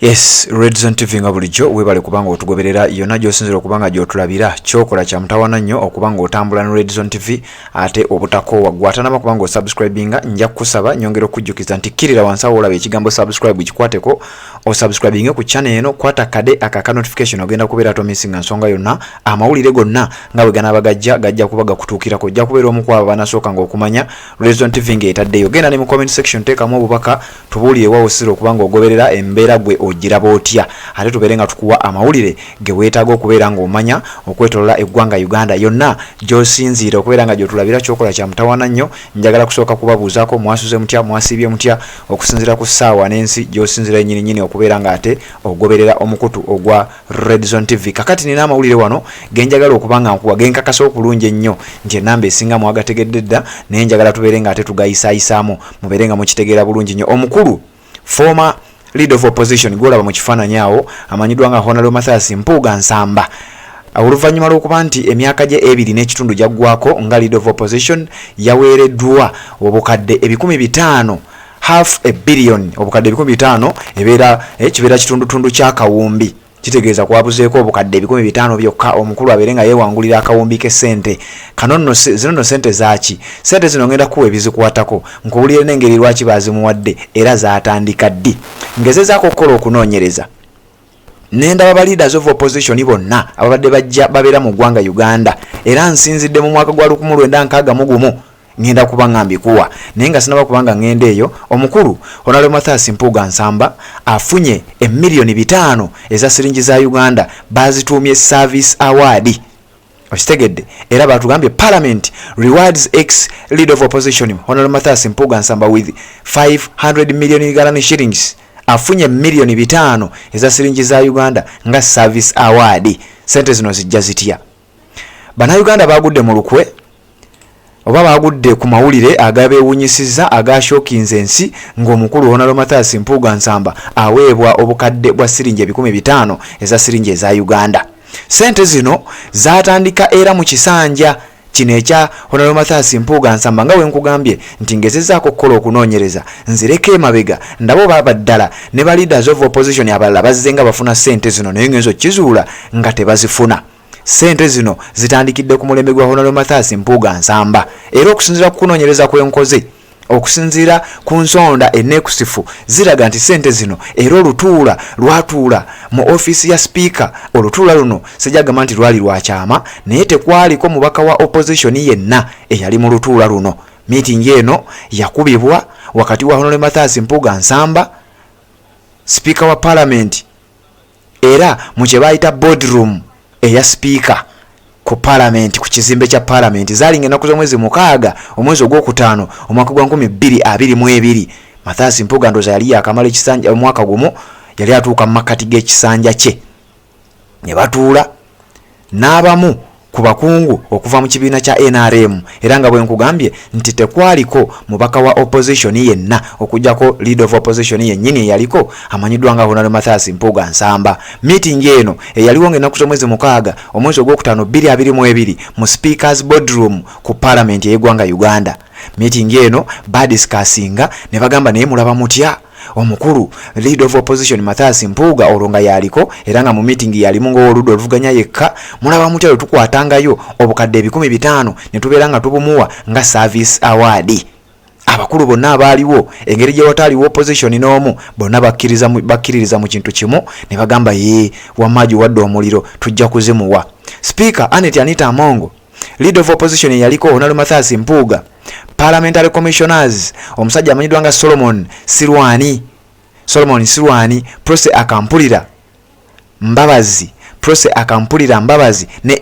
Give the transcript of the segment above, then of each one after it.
Yes, Red Zone TV nga bulijjo webale kubanga otugoberera yonna gy'osinzira okubanga gy'otulabira kyokola kya mutawana nnyo okubanga otambula ne Red Zone TV ate obutakoowa gwatanaba kubanga osubscribinga nja kusaba nyongera okujjukiza nti kirira wansi awo olaba ekigambo subscribe kikwateko osubscribinge ku channel eno kwata kade akaka notification ogenda kubeera tomisinga nsonga yonna amawulire gonna nga bwe ganaba gajja kuba gakutuukirako ojja kubeera omu ku abo banasooka ng'okumanya Red Zone TV ng'etaddeyo genda ne mu comment section teekamu obubaka tubuulire wa osira okubanga ogoberera embeera gwe ojiraba otya ate tubeere nga tukuwa amawulire ge weetaaga okubeera ng'omanya okwetolola eggwanga Uganda yonna gy'osinziira okubeera nga gy'otulabira kyokola kya mutawana nnyo njagala kusooka kubabuuzaako mwasuze mutya mwasiibye mutya okusinziira ku ssaawa n'ensi gy'osinziira nnyini okubeera nga ate ogoberera omukutu ogwa Red Zone TV kakati nina amawulire wano genjagala okubanga nkuwa genkakasa okulungi ennyo nti ennamba esinga mwagategedde dda naye njagala tubeere nga ate tugayisaayisaamu mubeere nga mukitegeera bulungi nnyo omukulu former leader of opposition gwolaba mu kifaananyi awo amanyiddwa nga Honorable Mathias Mpuuga Nsamba oluvannyuma lw'okuba nti emyaka gye 2 n'ekitundu gyaggwako nga leader of opposition yaweereddwa obukadde 500 half a billion obukadde 500 kibeera kitundutundu ky'akawumbi kitegeeza kwabuzeeko obukadde 500 byokka omukulu abeere nga yeewangulira akawumbi k'essente kano zino ssente zaaki ssente zino ngenda kuwa ebizikwatako nkuwulire n'engeri lwaki baazimuwadde era zaatandika ddi ngezezaako okukola okunoonyereza nendaba ba leaders of opposition bonna ababadde bajja babeera mu ggwanga Uganda era nsinzidde mu mwaka gwa 1961 ngenda kuba ngambikuwa naye nga sinaba kubanga ngenda eyo omukulu Honorable Mathias Mpuuga Nsamba afunye $5,000,000 eza siringi za Uganda bazituumye service award okitegedde era batugambye Parliament rewards ex leader of opposition Honorable Mathias Mpuuga Nsamba with 500 million Ugandan shillings afunye $5,000,000 eza siringi za Uganda nga service award sente zino zijja zitya bana Uganda bagudde mu lukwe oba bagudde ku mawulire agabeewunyisiza agashookinze ensi ng'omukulu Honorable Mathias Mpuuga Nsamba aweebwa obukadde bwa siringi 500 eza siringi eza Uganda sente zino zaatandika era mu kisanja kino ekya Honorable Mathias Mpuuga Nsamba nga wenkugambye nti ngezezaako okukola okunoonyereza nzireko emabega ndabo baba ddala ne ba leaders of opposition abalala bazze nga bafuna sente zino naye ngenzo kizuula nga tebazifuna sente zino zitandikidde ku mulembe gwa Honorable Mathias Mpuuga Nsamba era okusinziira ku kunoonyereza kwenkoze okusinziira ku nsonda enekusifu ziraga nti sente zino era olutuula lwatuula mu ofiisi ya speaker olutuula luno sijagamba nti lwali lwakyama naye tekwaliko mubaka wa opposition yenna eyali mu lutuula luno meeting eno yakubibwa wakati wa Honorable Mathias Mpuuga Nsamba speaker wa parliament era mu kye bayita boardroom eya speaker ku parliament ku kizimbe kya parliament zalinga ennaku z'omwezi 6 omwezi ogwokutaano omwaka gwa 2022 Mathias Mpuuga ndoza yali yakamala ekisanja omwaka gumu yali atuuka mu makati g'ekisanja kye ne batuula n'abamu ku bakungu okuva mu kibiina kya NRM era nga bwe nkugambye nti tekwaliko mubaka wa opposition yenna okujjako leader of opposition yennyini yaliko amanyiddwa nga Honorable Mathias Mpuuga Nsamba meeting eno eyaliwo ng'ennaku z'omwezi 6 omwezi ogwokutaano 2022 mu speakers boardroom ku parliament y'eggwanga Uganda meeting eno badiscussinga ne bagamba naye mulaba mutya omukulu leader of opposition Mathias Mpuuga olonga yaliko era nga mu meeting yalimu ng'oludde oluvuganya yekka mulaba mutya tukwatangayo obukadde 500 ne tubeera nga tubumuwa nga service award abakulu bonna abaaliwo engeri gye wataaliwo opposition n'omu bonna bakkiririza mu kintu kimu ne bagamba ye wamaaji wadde omuliro tujja kuzimuwa speaker Anita Amongo leader of opposition yaliko Honorable Mathias Mpuuga parliamentary commissioners omusajja amanyiddwa nga Solomon Sirwani Prose Akampulira Mbabazi ne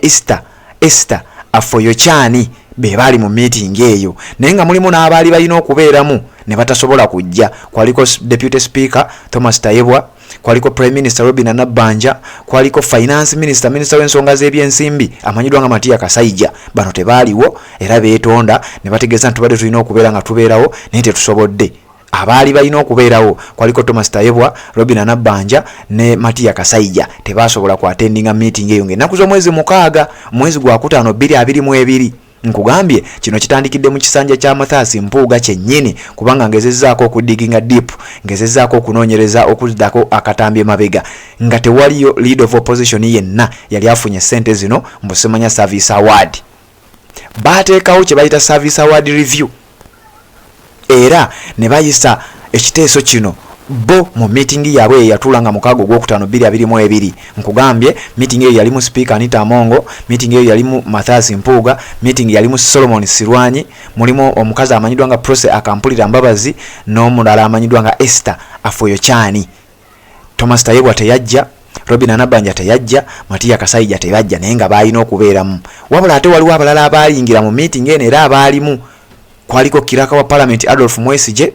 Esther Afoyochani be bali mu meeting eyo naye nga mulimu n'abaali balina okubeeramu ne batasobola kujja kwaliko deputy speaker Thomas Tayebwa kwaliko prime minister Robin Nabbanja kwaliko finance minister w'ensonga z'ebyensimbi amanyiddwa nga Matiya Kasaija bano tebaaliwo era beetonda ne bategeeza nti tubadde tulina okubeera nga tubeerawo naye tetusobodde abaali balina okubeerawo kwaliko Thomas Tayebwa Robin Nabbanja ne Matiya Kasaija tebasobola kwatendinga meeting eyo ng'ennaku z'omwezi 6 mwezi gwa 5 2022 nkugambye kino kitandikidde mu kisanja kya Mathias Mpuuga kyennyini kubanga ngezezzaako okudiginga deep ngezezzaako okunoonyereza okuddako akatambye mabega nga tewaliyo leader of opposition yenna yali afunye ssente zino mu Semanya Service Award. Baateekawo kye bayita Service Award Review era ne bayisa ekiteeso kino bo mu meeting yaabwe yatulanga mukago gw'okutano 2022 nkugambye meeting eyo yalimu speaker Anita Amongo, meeting eyo yalimu Mathias Mpuuga, meeting yalimu Solomon Sirwanyi, mulimu omukazi amanyidwa nga Prose Akampulira Mbabazi n'omulala amanyidwa nga Esther Afoyo Chani. Thomas Tayebwa teyajja, Robin Anabanja teyajja, Matia Kasayija teyajja naye nga balina okubeeramu. Wabula ate waliwo abalala abayingira mu meeting eno era abaalimu kwaliko kiraka wa Parliament Adolf Mwesije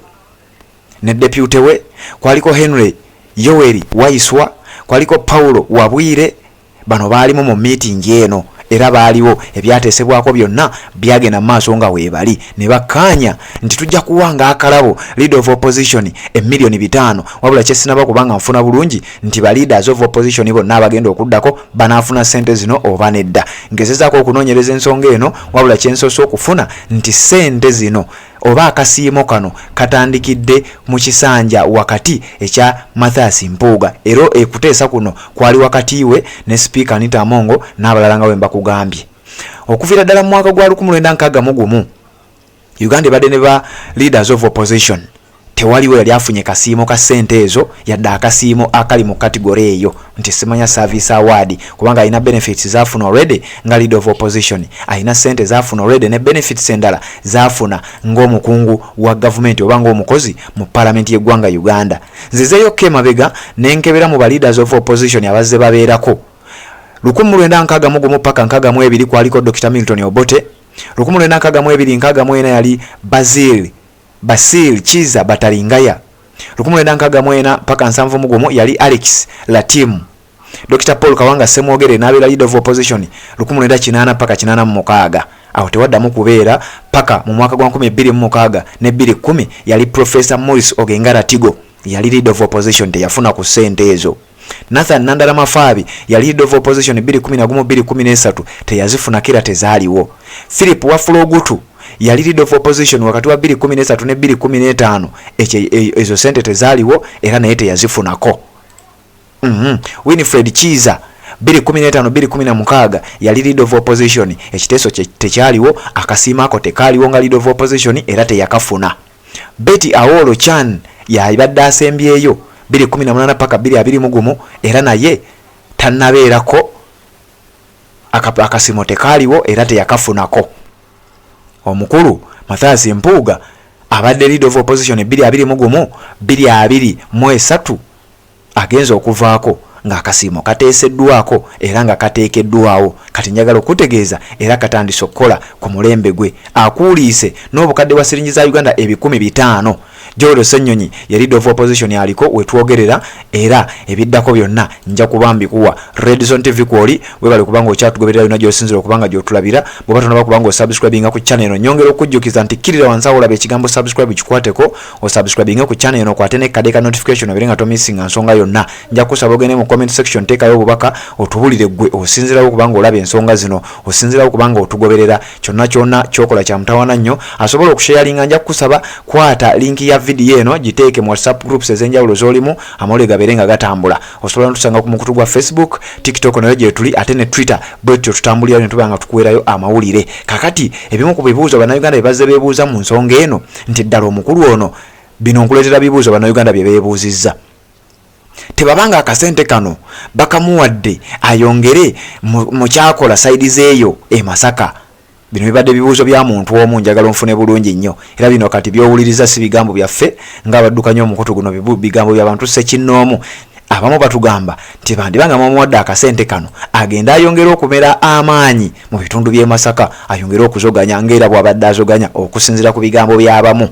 ne deputy we, kwaliko Henry Yoweri Waiswa, kwaliko Paulo Wabwire. Bano baalimu mu meeting eno era baaliwo ebyateesebwako byonna byagenda maaso nga weebali ne bakkaanya nti tujja kuwanga akalabo leader of opposition $5,000,000 wabula kyesinaba kubanga nfuna bulungi nti ba leaders of opposition bonna abagenda okuddako banaafuna ssente zino oba nedda. Ngezezaako okunoonyereza ensonga eno wabula kyensoose okufuna nti ssente zino oba akasiimo kano katandikidde mu kisanja wakati ekya Mathias Mpuuga era ekuteesa kuno kwali wakati we ne speaker Anita Amongo n'abalala nga wemba kugambye. Okuviira ddala mu mwaka gwa 1961 Uganda ebadde ne ba leaders of opposition tewaliwo yali afunye kasiimo ka ssente ezo yadde akasiimo akali mu kategori eyo nti Semanya Service Award kubanga alina benefits zaafuna already nga leader of opposition, alina ssente zaafuna already ne benefits endala zaafuna ng'omukungu wa government oba ng'omukozi mu parliament y'eggwanga Uganda. Nzizeyo kemabega nenkebera mu ba leaders of opposition abazze babeerako 1961 paka 1962 kwaliko Dr. Milton Obote, 1962 yali Basil Chiza Batalingaya, 1964 paka 1971 yali Alex Latim. Dr. Paul Kawanga Semwogere n'abeera leader of opposition 1980 paka 86. Awo tewaddamu kubeera paka mu mwaka gwa 2006 ne 2010 yali Professor Morris Ogengara Tigo yali leader of opposition teyafuna ku ssente ezo. Nathan Nandala Mafabi yali leader of opposition 2011-2013 teyazifuna kira tezaaliwo. Philip Wafulogutu yali leader of opposition wakati wa 2013 ne 2015 ezo sente tezaaliwo era naye teyazifunako. Winifred Chiza 2015-2016 yali leader of opposition ekiteeso tekyaliwo, akasiimako tekaaliwo nga leader of opposition era teyakafuna. Betty Awolo Chan yabadde asembyeyo 2018 paka 2021 era naye tannabeerako, akasimo tekaaliwo era teyakafunako. Omukulu Mathias Mpuuga abadde leader of opposition 2021-2023 agenza okuvaako nga akasimo kateeseddwako era nga kateekeddwawo. Kati njagala okutegeeza era katandise okukola ku mulembe gwe. Akuuliise n'obukadde bwa siringi za Uganda 500,000. Joel Ssenyonyi ya leader of opposition yaliko wetwogerera era ebiddako byonna nja kubambikuwa Red Zone TV kwoli webale kubanga okyatugoberera yonna gy'osinzira okubanga gy'otulabira bwe batonaba kubanga osubscribinga ku channel eno. Nyongera okujjukiza nti kirira wansawo olaba ekigambo subscribe kikwateko osubscribinga ku channel eno kwate ne kadeka notification obere nga tomissinga nsonga yonna. Nja kusaba ogende mu comment section teekayo obubaka otubulire gwe osinzirawo kubanga olaba ensonga zino, osinzirawo kubanga otugoberera. Kyonna kyokola kya mutawaana nnyo. Asobola okusharinga nja kusaba kwata link ya video eno giteeke mu WhatsApp groups ezenjawulo z'olimu amawulire gabeerenga gatambula. Osobola n'otusanga ku mukutu gwa Facebook, TikTok nayo gye tuli ate ne Twitter bwetyo tutambulira ne tubanga tukuweerayo amawulire. Kakati ebimu ku bibuuzo bannayuganda bye bazze beebuuza mu nsonga eno nti ddala omukulu ono bino nkuleetera bibuuzo bannayuganda bye beebuuzizza. Tebabanga akasente kano bakamuwadde ayongere mu kyakola sayidi zeeyo e Masaka. Bino bibadde bibuuzo bya muntu omu njagala nfune bulungi nnyo era bino kati byowuliriza si bigambo byaffe ng'abaddukanya omukutu guno bigambo by'abantu ssekinnoomu. Abamu batugamba nti bandibanga muwadde akasente kano agenda ayongera okumera amaanyi mu bitundu by'e Masaka, ayongera okuzoganya ng'era bw'abadde azoganya okusinziira ku bigambo by'abamu.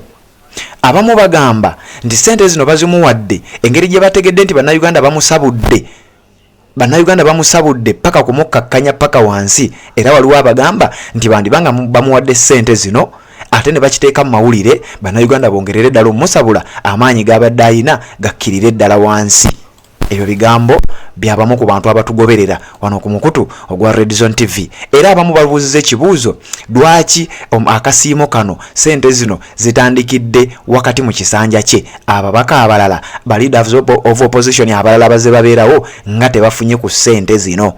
Abamu bagamba nti ssente zino bazimuwadde engeri gye bategedde nti Bannayuganda bamusabudde paka kumukkakkanya paka wansi era waliwo abagamba nti bandibanga bamuwadde ssente zino ate ne bakiteeka mu mawulire Bannayuganda bongerere ddala omusabula amaanyi g'abadde ayina gakkirire ddala wansi. Ebyo bigambo byabamu ku bantu abatugoberera wano ku mukutu ogwa Red Zone TV. Era abamu babuuziza ekibuuzo, lwaki akasiimo kano sente zino zitandikidde wakati mu kisanja kye, ababaka abalala ba leaders of opposition abalala baze babeerawo nga tebafunye ku sente zino.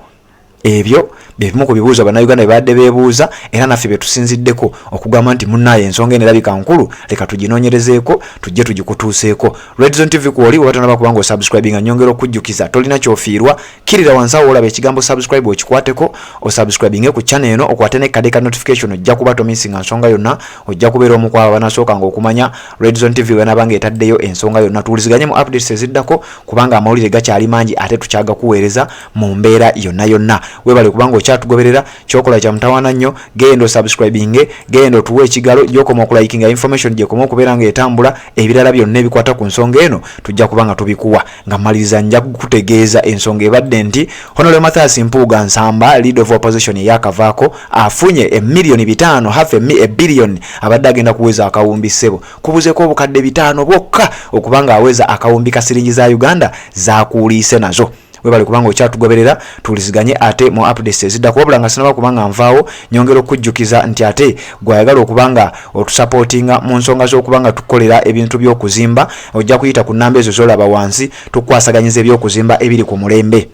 Ebyo bimu ku bibuuzo bannayuganda Ewadde beebuuza, era naffe bye tusinziddeko okugamba nti munnaye ensonga enerabika nkulu, leka tuginoonyerezeeko tujje tugikutuuseeko. Red Zone TV kwoli watanaba kubanga osubscribinga, nyongera okujjukiza tolina kyofiirwa, kirira wansi awo olaba ekigambo subscribe okikwateko, osubscribinge ku channel eno, okwate ne kade ka notification, ojja kuba tomissinga nsonga yonna, ojja kubeera omu ku abo abanasooka okumanya Red Zone TV wenabanga etaddeyo ensonga yonna. Tuwuliziganye mu updates eziddako kubanga amawulire gakyali mangi ate tukyaga kuweereza mu mbeera yonna. Webale kubanga okyatugoberera, kyokola kya mutawaana nnyo, genda subscribinge, genda tuwe ekigalo, gyokoma okulikinga information gyekoma okubeera nga etambula, ebirala byonna ebikwata ku nsonga eno tujja kubanga tubikuwa. Nga maliriza nja kukutegeeza ensonga ebadde nti Honorable Mathias Mpuuga Nsamba, leader of opposition yakavaako, afunye $5 half a billion abadde agenda kuweza akawumbi ssebo. Kubuzeko obukadde 5 bwokka okubanga aweza akawumbi ka siringi za Uganda zakuuliise nazo. Webale kubanga okyatugoberera, tuwuliziganye ate mu updates eziddako. Wabula nga sinaba kubanga nvaawo, nyongera okujjukiza nti ate gwayagala okubanga otusupportinga mu nsonga z'okubanga tukolera ebintu by'okuzimba, ojja kuyita ku nnamba ezo z'olaba wansi, tukwasaganyiza eby'okuzimba ebiri ku mulembe.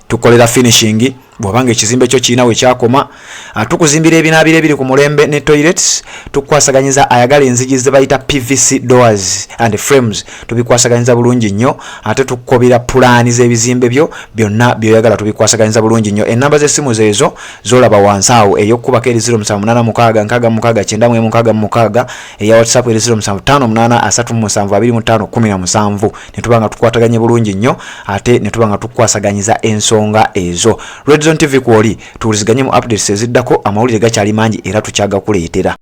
Tukolera finishing bwabanga ekizimbe kyo kirina we kyakoma, tukuzimbira ebinaabiro ebiri ku mulembe ne toilets, tukwasaganyiza ayagala enzigi ze bayita PVC doors and frames, tubikwasaganyiza bulungi nnyo, ate tukobera pulaani z'ebizimbe byo byonna byoyagala tubikwasaganyiza bulungi nnyo. Ennamba z'essimu zeezo z'olaba wansi awo, ey'okukubako eri 0786666666, eya WhatsApp eri 0758372517, ne tubanga tukwataganye bulungi nnyo ate ne tubanga tukwasaganyiza ensonga ezo. Red Zone TV kwoli tuwuliziganye mu updates eziddako, amawulire gakyali mangi era tukyaga kuleetera.